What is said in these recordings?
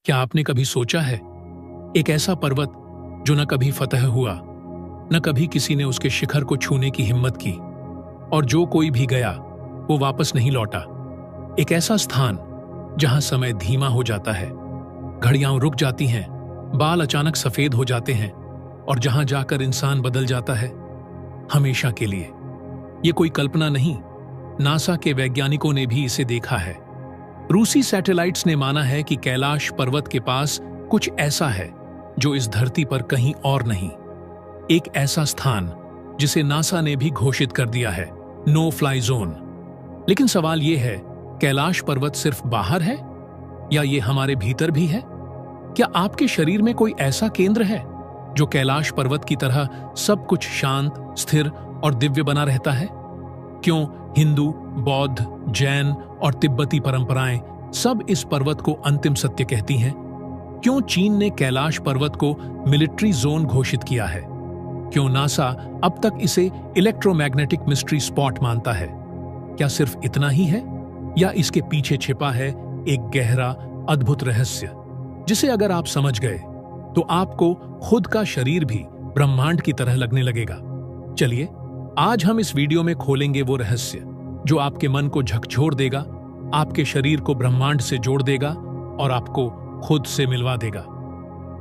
क्या आपने कभी सोचा है, एक ऐसा पर्वत जो न कभी फतह हुआ, न कभी किसी ने उसके शिखर को छूने की हिम्मत की, और जो कोई भी गया वो वापस नहीं लौटा। एक ऐसा स्थान जहां समय धीमा हो जाता है, घड़ियां रुक जाती हैं, बाल अचानक सफेद हो जाते हैं, और जहां जाकर इंसान बदल जाता है हमेशा के लिए। ये कोई कल्पना नहीं, नासा के वैज्ञानिकों ने भी इसे देखा है। रूसी सैटेलाइट्स ने माना है कि कैलाश पर्वत के पास कुछ ऐसा है जो इस धरती पर कहीं और नहीं। एक ऐसा स्थान जिसे नासा ने भी घोषित कर दिया है, नो फ्लाई जोन। लेकिन सवाल यह है, कैलाश पर्वत सिर्फ बाहर है या ये हमारे भीतर भी है? क्या आपके शरीर में कोई ऐसा केंद्र है जो कैलाश पर्वत की तरह सब कुछ शांत, स्थिर और दिव्य बना रहता है? क्यों हिंदू, बौद्ध, जैन और तिब्बती परंपराएं सब इस पर्वत को अंतिम सत्य कहती हैं? क्यों चीन ने कैलाश पर्वत को मिलिट्री जोन घोषित किया है? क्यों नासा अब तक इसे इलेक्ट्रोमैग्नेटिक मिस्ट्री स्पॉट मानता है? क्या सिर्फ इतना ही है या इसके पीछे छिपा है एक गहरा, अद्भुत रहस्य जिसे अगर आप समझ गए तो आपको खुद का शरीर भी ब्रह्मांड की तरह लगने लगेगा? चलिए, आज हम इस वीडियो में खोलेंगे वो रहस्य जो आपके मन को झकझोर देगा, आपके शरीर को ब्रह्मांड से जोड़ देगा और आपको खुद से मिलवा देगा।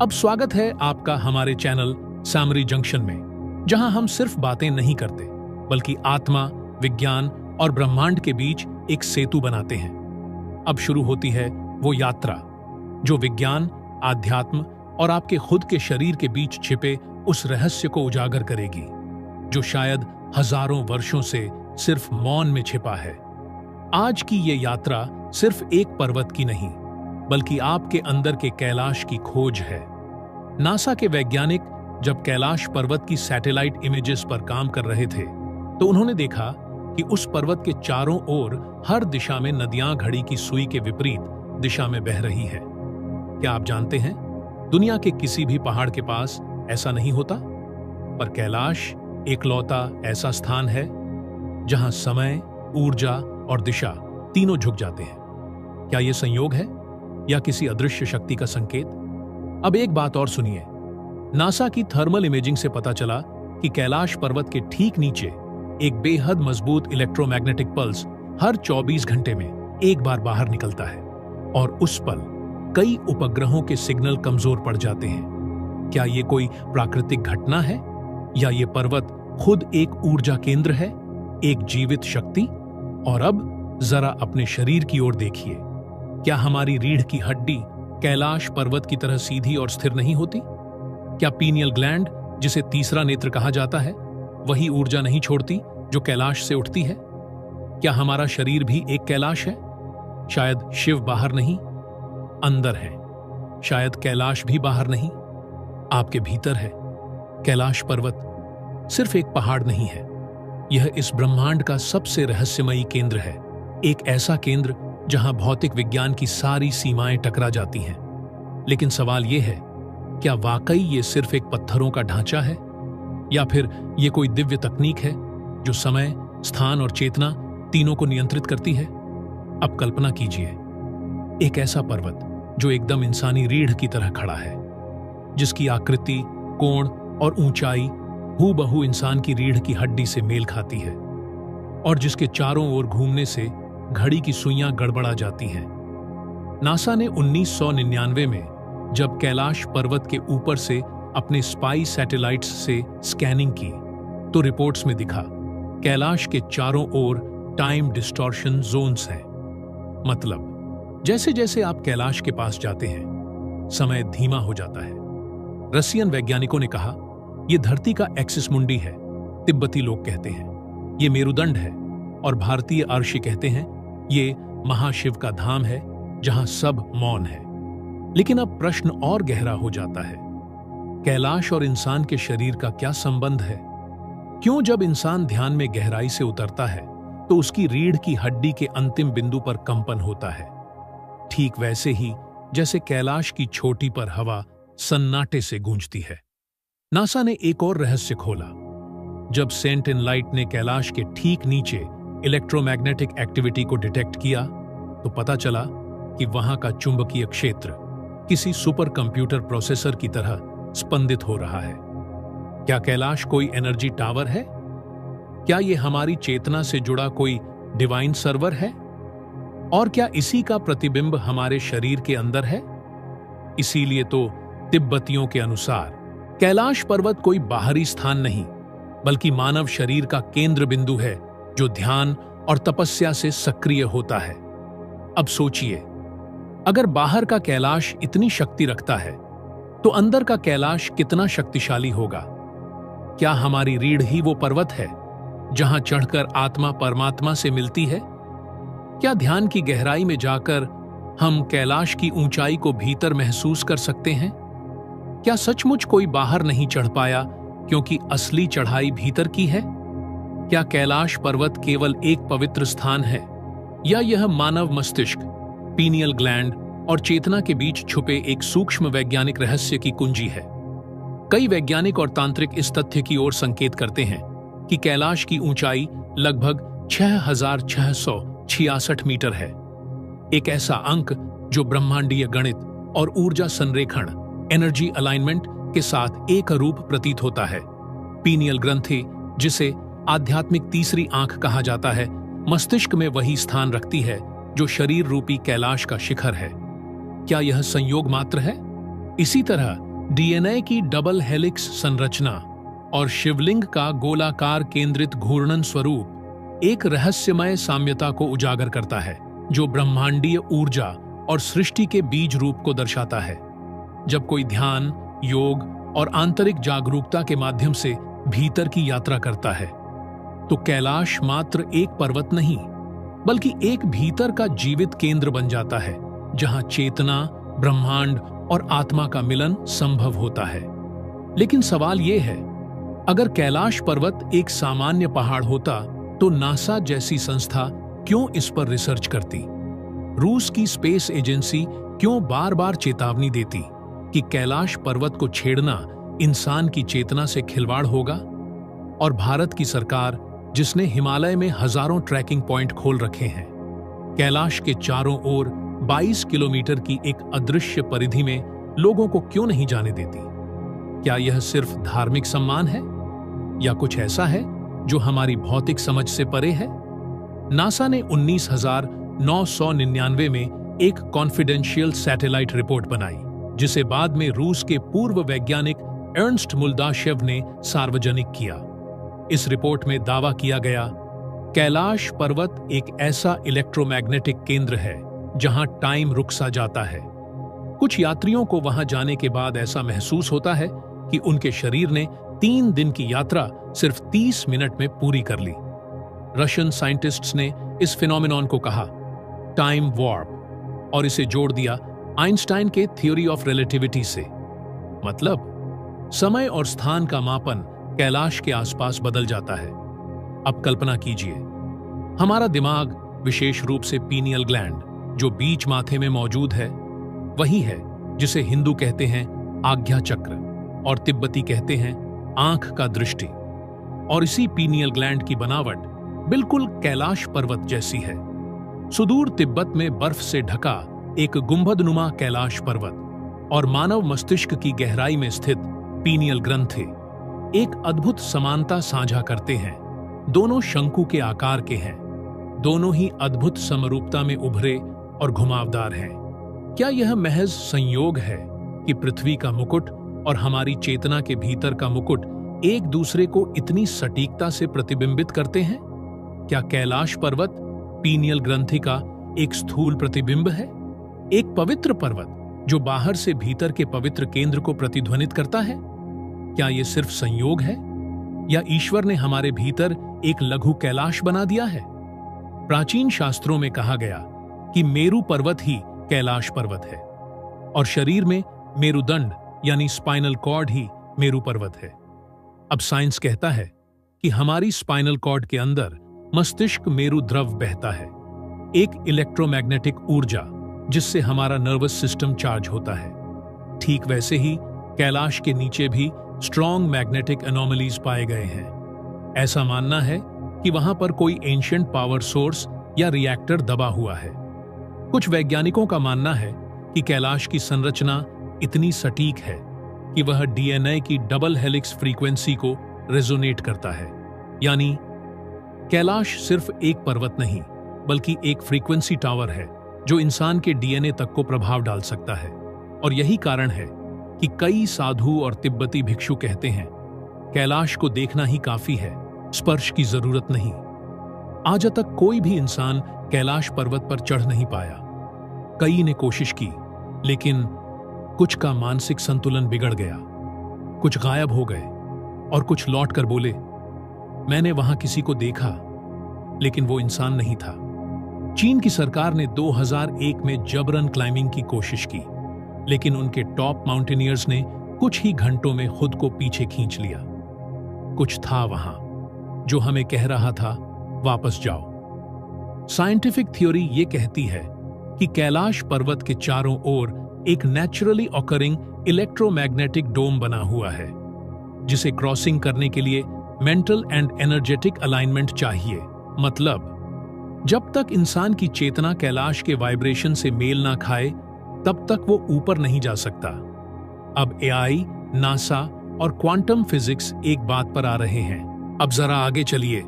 अब स्वागत है आपका हमारे चैनल सामरी जंक्शन में, जहां हम सिर्फ बातें नहीं करते बल्कि आत्मा, विज्ञान और ब्रह्मांड के बीच एक सेतु बनाते हैं। अब शुरू होती है वो यात्रा जो विज्ञान, आध्यात्म और आपके खुद के शरीर के बीच छिपे उस रहस्य को उजागर करेगी जो शायद हजारों वर्षों से सिर्फ मौन में छिपा है। आज की ये यात्रा सिर्फ एक पर्वत की नहीं, बल्कि आपके अंदर के कैलाश की खोज है। नासा के वैज्ञानिक जब कैलाश पर्वत की सैटेलाइट इमेजेस पर काम कर रहे थे, तो उन्होंने देखा कि उस पर्वत के चारों ओर हर दिशा में नदियां घड़ी की सुई के विपरीत दिशा में बह रही है। क्या आप जानते हैं, दुनिया के किसी भी पहाड़ के पास ऐसा नहीं होता, पर कैलाश एकलौता ऐसा स्थान है जहां समय, ऊर्जा और दिशा तीनों झुक जाते हैं। क्या यह संयोग है या किसी अदृश्य शक्ति का संकेत? अब एक बात और सुनिए। नासा की थर्मल इमेजिंग से पता चला कि कैलाश पर्वत के ठीक नीचे एक बेहद मजबूत इलेक्ट्रोमैग्नेटिक पल्स हर 24 घंटे में एक बार बाहर निकलता है, और उस पल कई उपग्रहों के सिग्नल कमजोर पड़ जाते हैं। क्या यह कोई प्राकृतिक घटना है या ये पर्वत खुद एक ऊर्जा केंद्र है, एक जीवित शक्ति? और अब जरा अपने शरीर की ओर देखिए। क्या हमारी रीढ़ की हड्डी कैलाश पर्वत की तरह सीधी और स्थिर नहीं होती? क्या पीनियल ग्लैंड, जिसे तीसरा नेत्र कहा जाता है, वही ऊर्जा नहीं छोड़ती जो कैलाश से उठती है? क्या हमारा शरीर भी एक कैलाश है? शायद शिव बाहर नहीं, अंदर है। शायद कैलाश भी बाहर नहीं, आपके भीतर है। कैलाश पर्वत सिर्फ एक पहाड़ नहीं है, यह इस ब्रह्मांड का सबसे रहस्यमयी केंद्र है। एक ऐसा केंद्र जहां भौतिक विज्ञान की सारी सीमाएं टकरा जाती हैं। लेकिन सवाल यह है, क्या वाकई ये सिर्फ एक पत्थरों का ढांचा है, या फिर यह कोई दिव्य तकनीक है जो समय, स्थान और चेतना तीनों को नियंत्रित करती है? अब कल्पना कीजिए, एक ऐसा पर्वत जो एकदम इंसानी रीढ़ की तरह खड़ा है, जिसकी आकृति, कोण और ऊंचाई हूबहू इंसान की रीढ़ की हड्डी से मेल खाती है, और जिसके चारों ओर घूमने से घड़ी की सुइयां गड़बड़ा जाती हैं। नासा ने 1999 में जब कैलाश पर्वत के ऊपर से अपने स्पाई सैटेलाइट्स से स्कैनिंग की, तो रिपोर्ट्स में दिखा कैलाश के चारों ओर टाइम डिस्टॉर्शन जोन्स हैं। मतलब जैसे जैसे आप कैलाश के पास जाते हैं, समय धीमा हो जाता है। रसियन वैज्ञानिकों ने कहा, यह धरती का एक्सिस मुंडी है, तिब्बती लोग कहते हैं ये मेरुदंड है, और भारतीय अर्षि कहते हैं ये महाशिव का धाम है जहां सब मौन है। लेकिन अब प्रश्न और गहरा हो जाता है, कैलाश और इंसान के शरीर का क्या संबंध है? क्यों जब इंसान ध्यान में गहराई से उतरता है तो उसकी रीढ़ की हड्डी के अंतिम बिंदु पर कंपन होता है, ठीक वैसे ही जैसे कैलाश की चोटी पर हवा सन्नाटे से गूंजती है। नासा ने एक और रहस्य खोला। जब सेंटिनल लाइट ने कैलाश के ठीक नीचे इलेक्ट्रोमैग्नेटिक एक्टिविटी को डिटेक्ट किया, तो पता चला कि वहां का चुंबकीय क्षेत्र किसी सुपर कंप्यूटर प्रोसेसर की तरह स्पंदित हो रहा है। क्या कैलाश कोई एनर्जी टावर है? क्या ये हमारी चेतना से जुड़ा कोई डिवाइन सर्वर है? और क्या इसी का प्रतिबिंब हमारे शरीर के अंदर है? इसीलिए तो तिब्बतियों के अनुसार कैलाश पर्वत कोई बाहरी स्थान नहीं, बल्कि मानव शरीर का केंद्र बिंदु है, जो ध्यान और तपस्या से सक्रिय होता है। अब सोचिए, अगर बाहर का कैलाश इतनी शक्ति रखता है, तो अंदर का कैलाश कितना शक्तिशाली होगा? क्या हमारी रीढ़ ही वो पर्वत है जहां चढ़कर आत्मा परमात्मा से मिलती है? क्या ध्यान की गहराई में जाकर हम कैलाश की ऊंचाई को भीतर महसूस कर सकते हैं? क्या सचमुच कोई बाहर नहीं चढ़ पाया क्योंकि असली चढ़ाई भीतर की है? क्या कैलाश पर्वत केवल एक पवित्र स्थान है, या यह मानव मस्तिष्क, पीनियल ग्लैंड और चेतना के बीच छुपे एक सूक्ष्म वैज्ञानिक रहस्य की कुंजी है? कई वैज्ञानिक और तांत्रिक इस तथ्य की ओर संकेत करते हैं कि कैलाश की ऊंचाई लगभग 6,666 मीटर है, एक ऐसा अंक जो ब्रह्मांडीय गणित और ऊर्जा संरेखण, एनर्जी अलाइनमेंट के साथ एक रूप प्रतीत होता है। पीनियल ग्रंथि, जिसे आध्यात्मिक तीसरी आंख कहा जाता है, मस्तिष्क में वही स्थान रखती है जो शरीर रूपी कैलाश का शिखर है। क्या यह संयोग मात्र है? इसी तरह डीएनए की डबल हेलिक्स संरचना और शिवलिंग का गोलाकार केंद्रित घूर्णन स्वरूप एक रहस्यमय साम्यता को उजागर करता है, जो ब्रह्मांडीय ऊर्जा और सृष्टि के बीज रूप को दर्शाता है। जब कोई ध्यान, योग और आंतरिक जागरूकता के माध्यम से भीतर की यात्रा करता है, तो कैलाश मात्र एक पर्वत नहीं, बल्कि एक भीतर का जीवित केंद्र बन जाता है, जहां चेतना, ब्रह्मांड और आत्मा का मिलन संभव होता है। लेकिन सवाल यह है, अगर कैलाश पर्वत एक सामान्य पहाड़ होता, तो नासा जैसी संस्था क्यों इस पर रिसर्च करती? रूस की स्पेस एजेंसी क्यों बार बार चेतावनी देती कि कैलाश पर्वत को छेड़ना इंसान की चेतना से खिलवाड़ होगा? और भारत की सरकार, जिसने हिमालय में हजारों ट्रैकिंग पॉइंट खोल रखे हैं, कैलाश के चारों ओर 22 किलोमीटर की एक अदृश्य परिधि में लोगों को क्यों नहीं जाने देती? क्या यह सिर्फ धार्मिक सम्मान है, या कुछ ऐसा है जो हमारी भौतिक समझ से परे है? नासा ने 19,999 में एक कॉन्फिडेंशियल सैटेलाइट रिपोर्ट बनाई, जिसे बाद में रूस के पूर्व वैज्ञानिक अर्नस्ट मोल्दाशेव ने सार्वजनिक किया। इस रिपोर्ट में दावा किया गया, कैलाश पर्वत एक ऐसा इलेक्ट्रोमैग्नेटिक केंद्र है जहां टाइम रुक सा जाता है। कुछ यात्रियों को वहां जाने के बाद ऐसा महसूस होता है कि उनके शरीर ने 3 दिन की यात्रा सिर्फ 30 मिनट में पूरी कर ली। रशियन साइंटिस्ट्स ने इस फिनोमेनॉन को कहा टाइम वॉर्प, और इसे जोड़ दिया आइंस्टाइन के थ्योरी ऑफ रिलेटिविटी से। मतलब, समय और स्थान का मापन कैलाश के आसपास बदल जाता है। अब कल्पना कीजिए, हमारा दिमाग, विशेष रूप से पीनियल ग्लैंड, जो बीच माथे में मौजूद है, वही है जिसे हिंदू कहते हैं आज्ञा चक्र और तिब्बती कहते हैं आंख का दृष्टि। और इसी पीनियल ग्लैंड की बनावट बिल्कुल कैलाश पर्वत जैसी है। सुदूर तिब्बत में बर्फ से ढका एक गुंबदनुमा कैलाश पर्वत और मानव मस्तिष्क की गहराई में स्थित पीनियल ग्रंथि एक अद्भुत समानता साझा करते हैं। दोनों शंकु के आकार के हैं, दोनों ही अद्भुत समरूपता में उभरे और घुमावदार हैं। क्या यह महज संयोग है कि पृथ्वी का मुकुट और हमारी चेतना के भीतर का मुकुट एक दूसरे को इतनी सटीकता से प्रतिबिंबित करते हैं? क्या कैलाश पर्वत पीनियल ग्रंथि का एक स्थूल प्रतिबिंब है, एक पवित्र पर्वत जो बाहर से भीतर के पवित्र केंद्र को प्रतिध्वनित करता है? क्या यह सिर्फ संयोग है, या ईश्वर ने हमारे भीतर एक लघु कैलाश बना दिया है? प्राचीन शास्त्रों में कहा गया कि मेरु पर्वत ही कैलाश पर्वत है, और शरीर में मेरुदंड यानी स्पाइनल कॉर्ड ही मेरु पर्वत है। अब साइंस कहता है कि हमारी स्पाइनल कॉर्ड के अंदर मस्तिष्क मेरु द्रव बहता है, एक इलेक्ट्रोमैग्नेटिक ऊर्जा जिससे हमारा नर्वस सिस्टम चार्ज होता है। ठीक वैसे ही कैलाश के नीचे भी स्ट्रॉन्ग मैग्नेटिक एनोमलीज पाए गए हैं। ऐसा मानना है कि वहां पर कोई एंशिएंट पावर सोर्स या रिएक्टर दबा हुआ है। कुछ वैज्ञानिकों का मानना है कि कैलाश की संरचना इतनी सटीक है कि वह डीएनए की डबल हेलिक्स फ्रीक्वेंसी को रेजोनेट करता है। यानी कैलाश सिर्फ एक पर्वत नहीं, बल्कि एक फ्रीक्वेंसी टावर है जो इंसान के डीएनए तक को प्रभाव डाल सकता है। और यही कारण है कि कई साधु और तिब्बती भिक्षु कहते हैं, कैलाश को देखना ही काफी है, स्पर्श की जरूरत नहीं। आज तक कोई भी इंसान कैलाश पर्वत पर चढ़ नहीं पाया। कई ने कोशिश की, लेकिन कुछ का मानसिक संतुलन बिगड़ गया, कुछ गायब हो गए और कुछ लौट कर बोले, मैंने वहां किसी को देखा, लेकिन वो इंसान नहीं था। चीन की सरकार ने 2001 में जबरन क्लाइंबिंग की कोशिश की, लेकिन उनके टॉप माउंटेनियर्स ने कुछ ही घंटों में खुद को पीछे खींच लिया। कुछ था वहां जो हमें कह रहा था, वापस जाओ। साइंटिफिक थ्योरी ये कहती है कि कैलाश पर्वत के चारों ओर एक नेचुरली ऑकरिंग इलेक्ट्रोमैग्नेटिक डोम बना हुआ है, जिसे क्रॉसिंग करने के लिए मेंटल एंड एनर्जेटिक अलाइनमेंट चाहिए। मतलब जब तक इंसान की चेतना कैलाश के वाइब्रेशन से मेल ना खाए, तब तक वो ऊपर नहीं जा सकता। अब एआई, नासा और क्वांटम फिजिक्स एक बात पर आ रहे हैं। अब जरा आगे चलिए।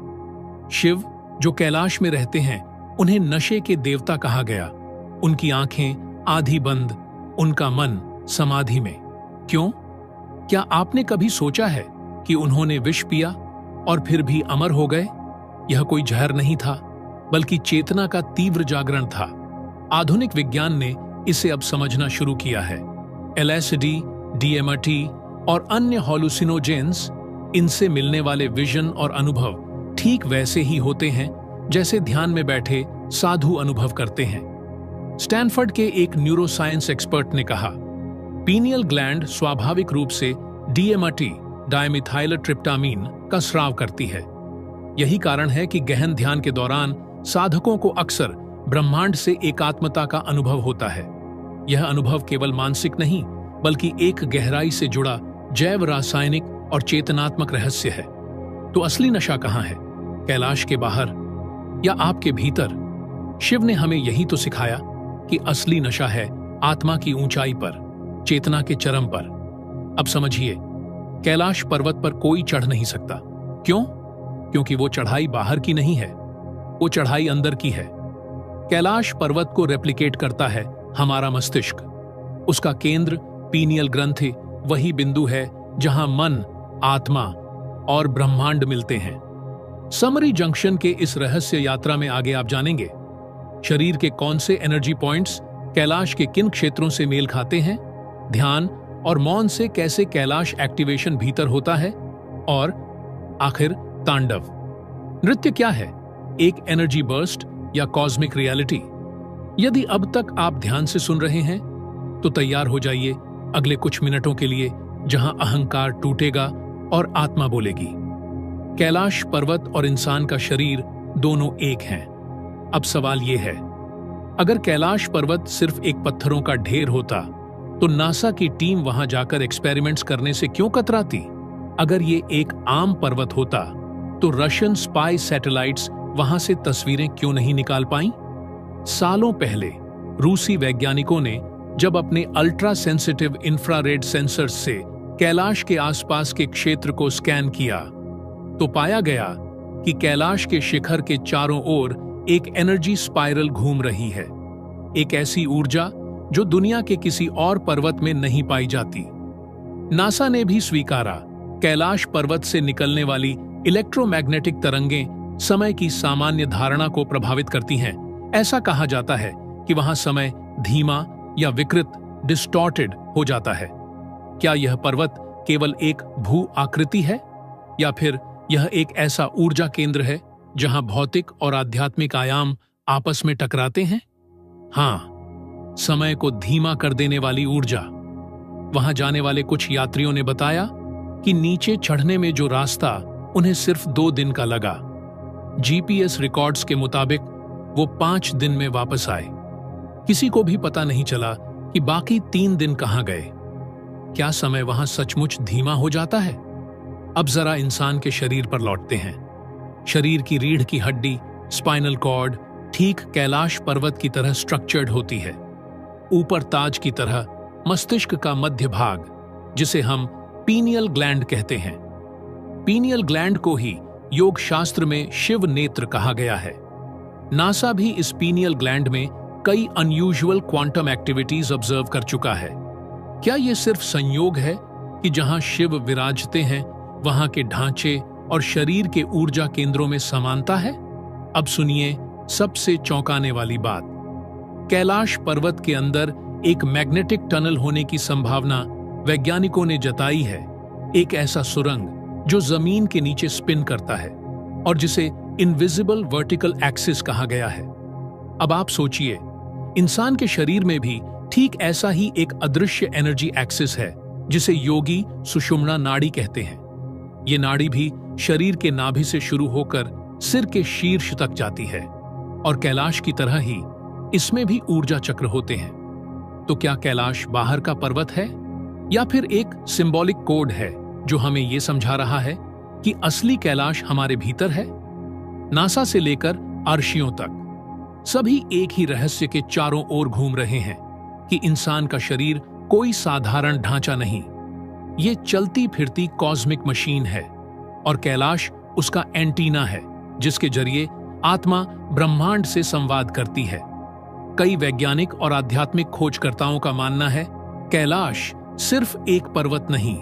शिव, जो कैलाश में रहते हैं, उन्हें नशे के देवता कहा गया। उनकी आंखें आधी बंद, उनका मन समाधि में। क्यों? क्या आपने कभी सोचा है कि उन्होंने विष पिया और फिर भी अमर हो गए? यह कोई जहर नहीं था, बल्कि चेतना का तीव्र जागरण था। आधुनिक विज्ञान ने इसे अब समझना शुरू किया है। एलएसडी, डीएमटी और अन्य हॉलुसिनोजेंस, इनसे मिलने वाले विजन और अनुभव ठीक वैसे ही होते हैं जैसे ध्यान में बैठे साधु अनुभव करते हैं। स्टैनफोर्ड के एक न्यूरोसाइंस एक्सपर्ट ने कहा, पीनियल ग्लैंड स्वाभाविक रूप से डीएमटी, डायमिथाइलट्रिप्टामीन का स्राव करती है। यही कारण है कि गहन ध्यान के दौरान साधकों को अक्सर ब्रह्मांड से एकात्मता का अनुभव होता है। यह अनुभव केवल मानसिक नहीं, बल्कि एक गहराई से जुड़ा जैव रासायनिक और चेतनात्मक रहस्य है। तो असली नशा कहाँ है? कैलाश के बाहर या आपके भीतर? शिव ने हमें यही तो सिखाया कि असली नशा है आत्मा की ऊंचाई पर, चेतना के चरम पर। अब समझिए, कैलाश पर्वत पर कोई चढ़ नहीं सकता। क्यों? क्योंकि वो चढ़ाई बाहर की नहीं है, वो चढ़ाई अंदर की है। कैलाश पर्वत को रेप्लिकेट करता है हमारा मस्तिष्क। उसका केंद्र पीनियल ग्रंथि वही बिंदु है जहां मन, आत्मा और ब्रह्मांड मिलते हैं। समरी जंक्शन के इस रहस्य यात्रा में आगे आप जानेंगे, शरीर के कौन से एनर्जी पॉइंट्स कैलाश के किन क्षेत्रों से मेल खाते हैं, ध्यान और मौन से कैसे कैलाश एक्टिवेशन भीतर होता है, और आखिर तांडव नृत्य क्या है, एक एनर्जी बर्स्ट या कॉस्मिक रियलिटी। यदि अब तक आप ध्यान से सुन रहे हैं, तो तैयार हो जाइए अगले कुछ मिनटों के लिए जहां अहंकार टूटेगा और आत्मा बोलेगी। कैलाश पर्वत और इंसान का शरीर दोनों एक हैं। अब सवाल यह है, अगर कैलाश पर्वत सिर्फ एक पत्थरों का ढेर होता, तो नासा की टीम वहां जाकर एक्सपेरिमेंट्स करने से क्यों कतराती? अगर ये एक आम पर्वत होता, तो रशियन स्पाई सैटेलाइट्स वहां से तस्वीरें क्यों नहीं निकाल पाईं? सालों पहले रूसी वैज्ञानिकों ने जब अपने अल्ट्रा सेंसिटिव इंफ्रारेड सेंसर्स से कैलाश के आसपास के क्षेत्र को स्कैन किया, तो पाया गया कि कैलाश के शिखर के चारों ओर एक एनर्जी स्पाइरल घूम रही है, एक ऐसी ऊर्जा जो दुनिया के किसी और पर्वत में नहीं पाई जाती। नासा ने भी स्वीकारा, कैलाश पर्वत से निकलने वाली इलेक्ट्रोमैग्नेटिक तरंगें समय की सामान्य धारणा को प्रभावित करती हैं। ऐसा कहा जाता है कि वहां समय धीमा या विकृत, डिस्टॉर्टेड हो जाता है। क्या यह पर्वत केवल एक भू आकृति है, या फिर यह एक ऐसा ऊर्जा केंद्र है जहां भौतिक और आध्यात्मिक आयाम आपस में टकराते हैं? हाँ, समय को धीमा कर देने वाली ऊर्जा। वहां जाने वाले कुछ यात्रियों ने बताया कि नीचे चढ़ने में जो रास्ता उन्हें सिर्फ 2 दिन का लगा, जीपीएस रिकॉर्ड्स के मुताबिक वो 5 दिन में वापस आए। किसी को भी पता नहीं चला कि बाकी 3 दिन कहां गए। क्या समय वहां सचमुच धीमा हो जाता है? अब जरा इंसान के शरीर पर लौटते हैं। शरीर की रीढ़ की हड्डी, स्पाइनल कॉर्ड, ठीक कैलाश पर्वत की तरह स्ट्रक्चर्ड होती है। ऊपर ताज की तरह मस्तिष्क का मध्य भाग, जिसे हम पीनियल ग्लैंड कहते हैं। पीनियल ग्लैंड को ही योग शास्त्र में शिव नेत्र कहा गया है। नासा भी इस पीनियल ग्लैंड में कई अनयूजुअल क्वांटम एक्टिविटीज ऑब्जर्व कर चुका है। क्या यह सिर्फ संयोग है कि जहां शिव विराजते हैं वहां के ढांचे और शरीर के ऊर्जा केंद्रों में समानता है? अब सुनिए सबसे चौंकाने वाली बात। कैलाश पर्वत के अंदर एक मैग्नेटिक टनल होने की संभावना वैज्ञानिकों ने जताई है। एक ऐसा सुरंग जो जमीन के नीचे स्पिन करता है और जिसे इनविजिबल वर्टिकल एक्सिस कहा गया है। अब आप सोचिए, इंसान के शरीर में भी ठीक ऐसा ही एक अदृश्य एनर्जी एक्सिस है जिसे योगी सुषुम्ना नाड़ी कहते हैं। ये नाड़ी भी शरीर के नाभि से शुरू होकर सिर के शीर्ष तक जाती है और कैलाश की तरह ही इसमें भी ऊर्जा चक्र होते हैं। तो क्या कैलाश बाहर का पर्वत है या फिर एक सिंबॉलिक कोड है जो हमें यह समझा रहा है कि असली कैलाश हमारे भीतर है? नासा से लेकर अर्शियों तक सभी एक ही रहस्य के चारों ओर घूम रहे हैं कि इंसान का शरीर कोई साधारण ढांचा नहीं, ये चलती फिरती कॉस्मिक मशीन है और कैलाश उसका एंटीना है जिसके जरिए आत्मा ब्रह्मांड से संवाद करती है। कई वैज्ञानिक और आध्यात्मिक खोजकर्ताओं का मानना है कैलाश सिर्फ एक पर्वत नहीं,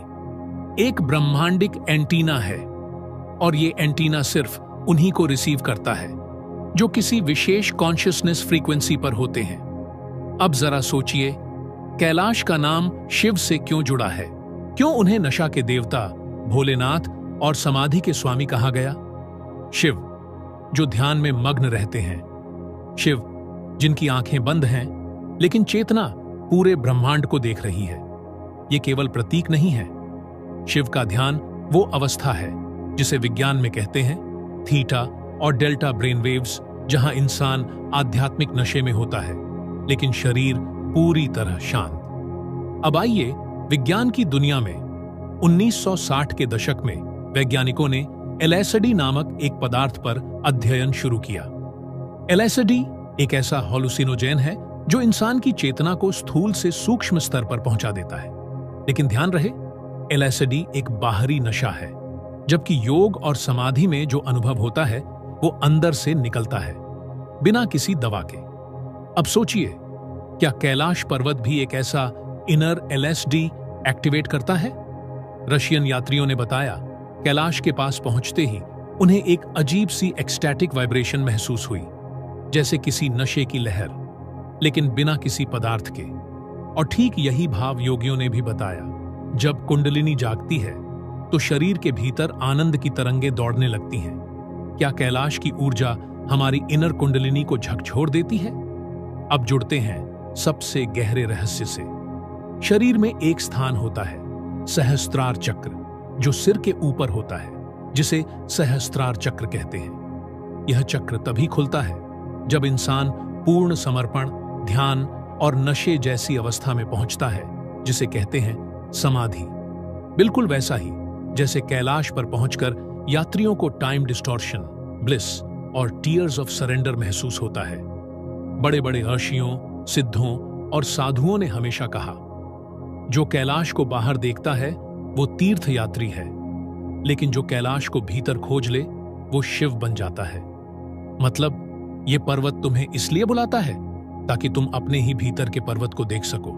एक ब्रह्मांडिक एंटीना है और ये एंटीना सिर्फ उन्हीं को रिसीव करता है जो किसी विशेष कॉन्शियसनेस फ्रीक्वेंसी पर होते हैं। अब जरा सोचिए, कैलाश का नाम शिव से क्यों जुड़ा है? क्यों उन्हें नशा के देवता, भोलेनाथ और समाधि के स्वामी कहा गया? शिव जो ध्यान में मग्न रहते हैं, शिव जिनकी आंखें बंद हैं लेकिन चेतना पूरे ब्रह्मांड को देख रही है। ये केवल प्रतीक नहीं है। शिव का ध्यान वो अवस्था है जिसे विज्ञान में कहते हैं थीटा और डेल्टा ब्रेन वेव्स, जहां इंसान आध्यात्मिक नशे में होता है लेकिन शरीर पूरी तरह शांत। अब आइए विज्ञान की दुनिया में 1960 के दशक में वैज्ञानिकों ने एलएसडी नामक एक पदार्थ पर अध्ययन शुरू किया। एलएसडी एक ऐसा हॉलुसिनोजेन है जो इंसान की चेतना को स्थूल से सूक्ष्म स्तर पर पहुंचा देता है। लेकिन ध्यान रहे, एलएसडी एक बाहरी नशा है, जबकि योग और समाधि में जो अनुभव होता है वो अंदर से निकलता है, बिना किसी दवा के। अब सोचिए, क्या कैलाश पर्वत भी एक ऐसा इनर एलएसडी एक्टिवेट करता है? रशियन यात्रियों ने बताया, कैलाश के पास पहुंचते ही उन्हें एक अजीब सी एक्सटैटिक वाइब्रेशन महसूस हुई, जैसे किसी नशे की लहर, लेकिन बिना किसी पदार्थ के। और ठीक यही भाव योगियों ने भी बताया। जब कुंडलिनी जागती है तो शरीर के भीतर आनंद की तरंगें दौड़ने लगती हैं। क्या कैलाश की ऊर्जा हमारी इनर कुंडलिनी को झकझोर देती है? अब जुड़ते हैं सबसे गहरे रहस्य से। शरीर में एक स्थान होता है, सहस्त्रार चक्र, जो सिर के ऊपर होता है, जिसे सहस्त्रार चक्र कहते हैं। यह चक्र तभी खुलता है जब इंसान पूर्ण समर्पण, ध्यान और नशे जैसी अवस्था में पहुंचता है, जिसे कहते हैं समाधि। बिल्कुल वैसा ही जैसे कैलाश पर पहुंचकर यात्रियों को टाइम डिस्टॉर्शन, ब्लिस और टीयर्स ऑफ सरेंडर महसूस होता है। बड़े बड़े ऋषियों, सिद्धों और साधुओं ने हमेशा कहा, जो कैलाश को बाहर देखता है वो तीर्थ यात्री है, लेकिन जो कैलाश को भीतर खोज ले वो शिव बन जाता है। मतलब ये पर्वत तुम्हें इसलिए बुलाता है ताकि तुम अपने ही भीतर के पर्वत को देख सको।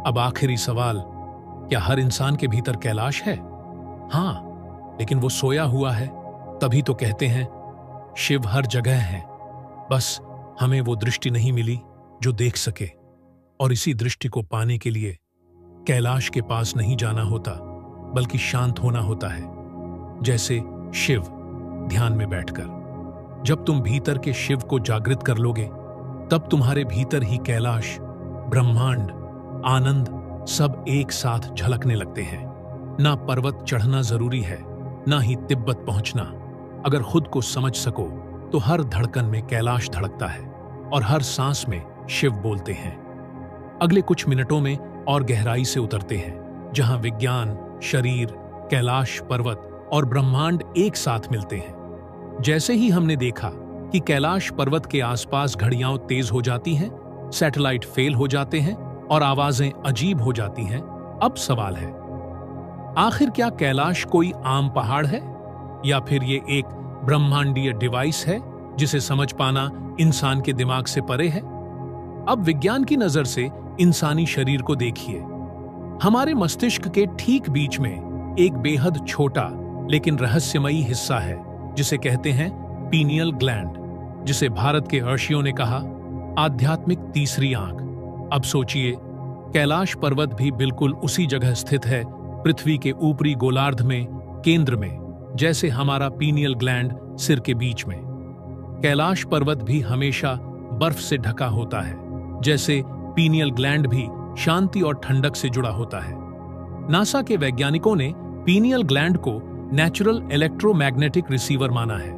अब आखिरी सवाल, क्या हर इंसान के भीतर कैलाश है? हाँ, लेकिन वो सोया हुआ है। तभी तो कहते हैं शिव हर जगह है, बस हमें वो दृष्टि नहीं मिली जो देख सके। और इसी दृष्टि को पाने के लिए कैलाश के पास नहीं जाना होता, बल्कि शांत होना होता है, जैसे शिव ध्यान में बैठकर। जब तुम भीतर के शिव को जागृत कर लोगे, तब तुम्हारे भीतर ही कैलाश, ब्रह्मांड, आनंद सब एक साथ झलकने लगते हैं। ना पर्वत चढ़ना जरूरी है, ना ही तिब्बत पहुंचना। अगर खुद को समझ सको तो हर धड़कन में कैलाश धड़कता है और हर सांस में शिव बोलते हैं। अगले कुछ मिनटों में और गहराई से उतरते हैं, जहां विज्ञान, शरीर, कैलाश पर्वत और ब्रह्मांड एक साथ मिलते हैं। जैसे ही हमने देखा कि कैलाश पर्वत के आसपास घड़ियां तेज हो जाती हैं, सैटेलाइट फेल हो जाते हैं और आवाजें अजीब हो जाती हैं। अब सवाल है, आखिर क्या कैलाश कोई आम पहाड़ है या फिर ये एक ब्रह्मांडीय डिवाइस है जिसे समझ पाना इंसान के दिमाग से परे है? अब विज्ञान की नजर से इंसानी शरीर को देखिए। हमारे मस्तिष्क के ठीक बीच में एक बेहद छोटा लेकिन रहस्यमयी हिस्सा है जिसे कहते हैं पीनियल ग्लैंड, जिसे भारत के ऋषियों ने कहा आध्यात्मिक तीसरी आंख। अब सोचिए, कैलाश पर्वत भी बिल्कुल उसी जगह स्थित है, पृथ्वी के ऊपरी गोलार्ध में, केंद्र में, जैसे हमारा पीनियल ग्लैंड सिर के बीच में। कैलाश पर्वत भी हमेशा बर्फ से ढका होता है, जैसे पीनियल ग्लैंड भी शांति और ठंडक से जुड़ा होता है। नासा के वैज्ञानिकों ने पीनियल ग्लैंड को नेचुरल इलेक्ट्रोमैग्नेटिक रिसीवर माना है,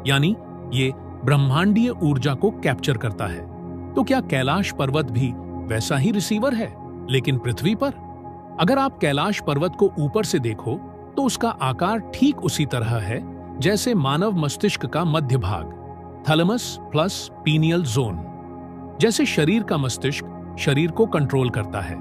यानी ये ब्रह्मांडीय ऊर्जा को कैप्चर करता है। तो क्या कैलाश पर्वत भी वैसा ही रिसीवर है, लेकिन पृथ्वी पर? अगर आप कैलाश पर्वत को ऊपर से देखो तो उसका आकार ठीक उसी तरह है जैसे मानव मस्तिष्क का मध्य भाग, थैलेमस प्लस पीनियल जोन। जैसे शरीर का मस्तिष्क शरीर को कंट्रोल करता है,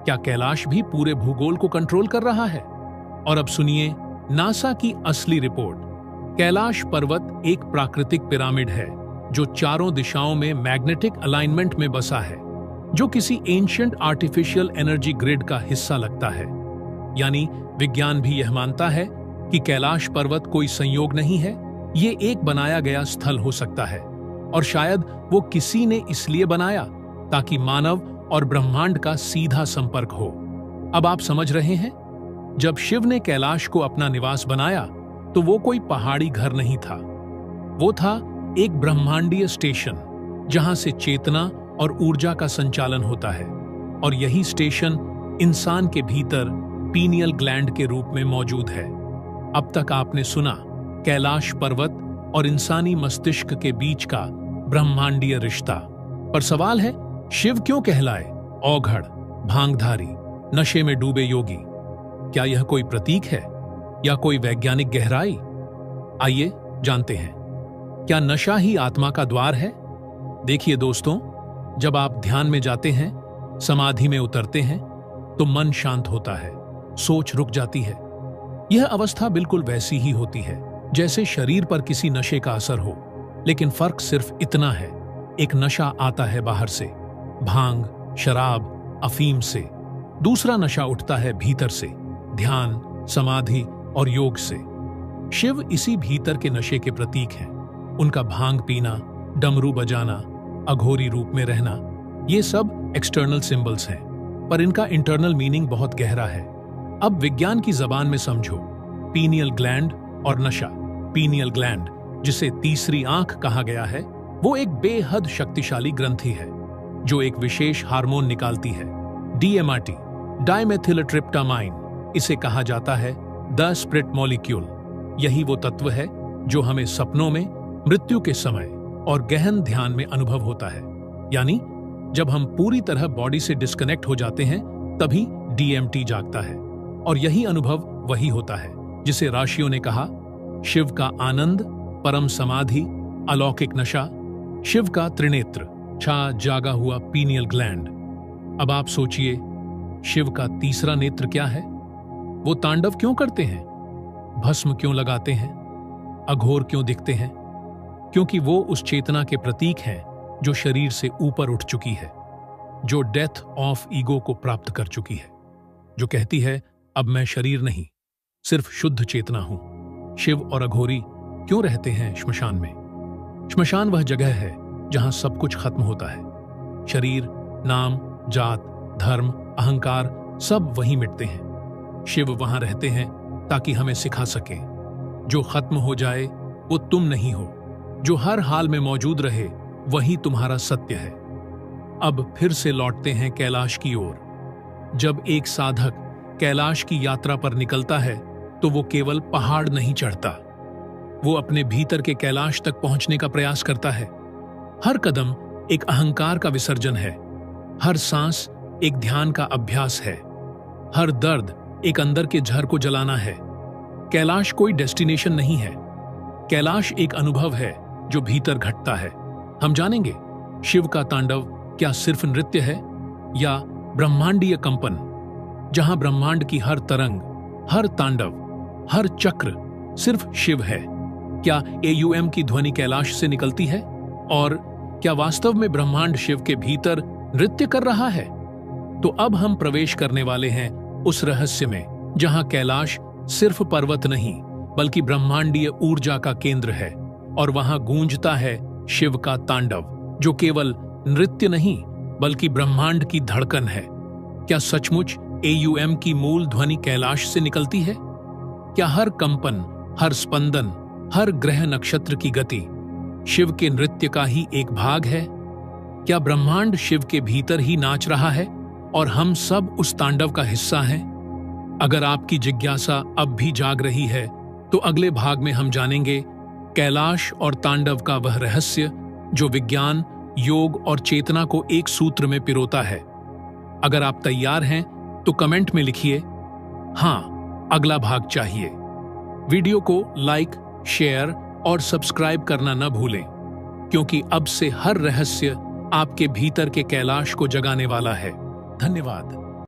क्या कैलाश भी पूरे भूगोल को कंट्रोल कर रहा है? और अब सुनिए नासा की असली रिपोर्ट। कैलाश पर्वत एक प्राकृतिक पिरामिड है जो चारों दिशाओं में मैग्नेटिक अलाइनमेंट में बसा है, जो किसी एंशिएंट आर्टिफिशियल एनर्जी ग्रिड का हिस्सा लगता है। यानी विज्ञान भी यह मानता है कि कैलाश पर्वत कोई संयोग नहीं है, ये एक बनाया गया स्थल हो सकता है, और शायद वो किसी ने इसलिए बनाया ताकि मानव और ब्रह्मांड का सीधा संपर्क हो। अब आप समझ रहे हैं, जब शिव ने कैलाश को अपना निवास बनाया तो वो कोई पहाड़ी घर नहीं था, वो था एक ब्रह्मांडीय स्टेशन जहां से चेतना और ऊर्जा का संचालन होता है। और यही स्टेशन इंसान के भीतर पीनियल ग्लैंड के रूप में मौजूद है। अब तक आपने सुना कैलाश पर्वत और इंसानी मस्तिष्क के बीच का ब्रह्मांडीय रिश्ता, पर सवाल है, शिव क्यों कहलाए औघड़, भांगधारी, नशे में डूबे योगी? क्या यह कोई प्रतीक है या कोई वैज्ञानिक गहराई? आइए जानते हैं। क्या नशा ही आत्मा का द्वार है? देखिए दोस्तों, जब आप ध्यान में जाते हैं, समाधि में उतरते हैं, तो मन शांत होता है, सोच रुक जाती है। यह अवस्था बिल्कुल वैसी ही होती है जैसे शरीर पर किसी नशे का असर हो, लेकिन फर्क सिर्फ इतना है, एक नशा आता है बाहर से, भांग, शराब, अफीम से। दूसरा नशा उठता है भीतर से, ध्यान, समाधि और योग से। शिव इसी भीतर के नशे के प्रतीक हैं। उनका भांग पीना, डमरू बजाना, अघोरी रूप में रहना, ये सब एक्सटर्नल सिंबल्स हैं, पर इनका इंटरनल मीनिंग बहुत गहरा है। अब विज्ञान की जबान में समझो, पीनियल ग्लैंड और नशा। पीनियल ग्लैंड, जिसे तीसरी आंख कहा गया है, वो एक बेहद शक्तिशाली ग्रंथि है जो एक विशेष हार्मोन निकालती है, DMRT, डाइमेथिलट्रिप्टामाइन। इसे कहा जाता है द स्प्रिट मॉलिक्यूल। यही वो तत्व है जो हमें सपनों में, मृत्यु के समय और गहन ध्यान में अनुभव होता है। यानी जब हम पूरी तरह बॉडी से डिस्कनेक्ट हो जाते हैं, तभी DMT जागता है। और यही अनुभव वही होता है जिसे ऋषियों ने कहा, शिव का आनंद, परम समाधि, अलौकिक नशा, शिव का त्रिनेत्र, छा जागा हुआ पीनियल ग्लैंड। अब आप सोचिए, शिव का तीसरा नेत्र क्या है? वो तांडव क्यों करते हैं? भस्म क्यों लगाते हैं? अघोर क्यों दिखते हैं? क्योंकि वो उस चेतना के प्रतीक हैं जो शरीर से ऊपर उठ चुकी है, जो डेथ ऑफ ईगो को प्राप्त कर चुकी है, जो कहती है अब मैं शरीर नहीं, सिर्फ शुद्ध चेतना हूं। शिव और अघोरी क्यों रहते हैं श्मशान में? श्मशान वह जगह है जहां सब कुछ खत्म होता है। शरीर, नाम, जात, धर्म, अहंकार सब वहीं मिटते हैं। शिव वहां रहते हैं ताकि हमें सिखा सके, जो खत्म हो जाए वो तुम नहीं हो, जो हर हाल में मौजूद रहे वही तुम्हारा सत्य है। अब फिर से लौटते हैं कैलाश की ओर। जब एक साधक कैलाश की यात्रा पर निकलता है तो वो केवल पहाड़ नहीं चढ़ता, वो अपने भीतर के कैलाश तक पहुंचने का प्रयास करता है। हर कदम एक अहंकार का विसर्जन है, हर सांस एक ध्यान का अभ्यास है, हर दर्द एक अंदर के जहर को जलाना है। कैलाश कोई डेस्टिनेशन नहीं है, कैलाश एक अनुभव है जो भीतर घटता है। हम जानेंगे शिव का तांडव क्या सिर्फ नृत्य है या ब्रह्मांडीय कंपन, जहां ब्रह्मांड की हर तरंग, हर तांडव, हर चक्र सिर्फ शिव है? क्या AUM की ध्वनि कैलाश से निकलती है? और क्या वास्तव में ब्रह्मांड शिव के भीतर नृत्य कर रहा है? तो अब हम प्रवेश करने वाले हैं उस रहस्य में जहां कैलाश सिर्फ पर्वत नहीं बल्कि ब्रह्मांडीय ऊर्जा का केंद्र है, और वहां गूंजता है शिव का तांडव, जो केवल नृत्य नहीं बल्कि ब्रह्मांड की धड़कन है। क्या सचमुच AUM की मूल ध्वनि कैलाश से निकलती है? क्या हर कंपन, हर स्पंदन, हर ग्रह नक्षत्र की गति शिव के नृत्य का ही एक भाग है? क्या ब्रह्मांड शिव के भीतर ही नाच रहा है और हम सब उस तांडव का हिस्सा हैं? अगर आपकी जिज्ञासा अब भी जाग रही है तो अगले भाग में हम जानेंगे कैलाश और तांडव का वह रहस्य जो विज्ञान, योग और चेतना को एक सूत्र में पिरोता है। अगर आप तैयार हैं तो कमेंट में लिखिए, हाँ, अगला भाग चाहिए। वीडियो को लाइक, शेयर और सब्सक्राइब करना न भूलें, क्योंकि अब से हर रहस्य आपके भीतर के कैलाश को जगाने वाला है। धन्यवाद।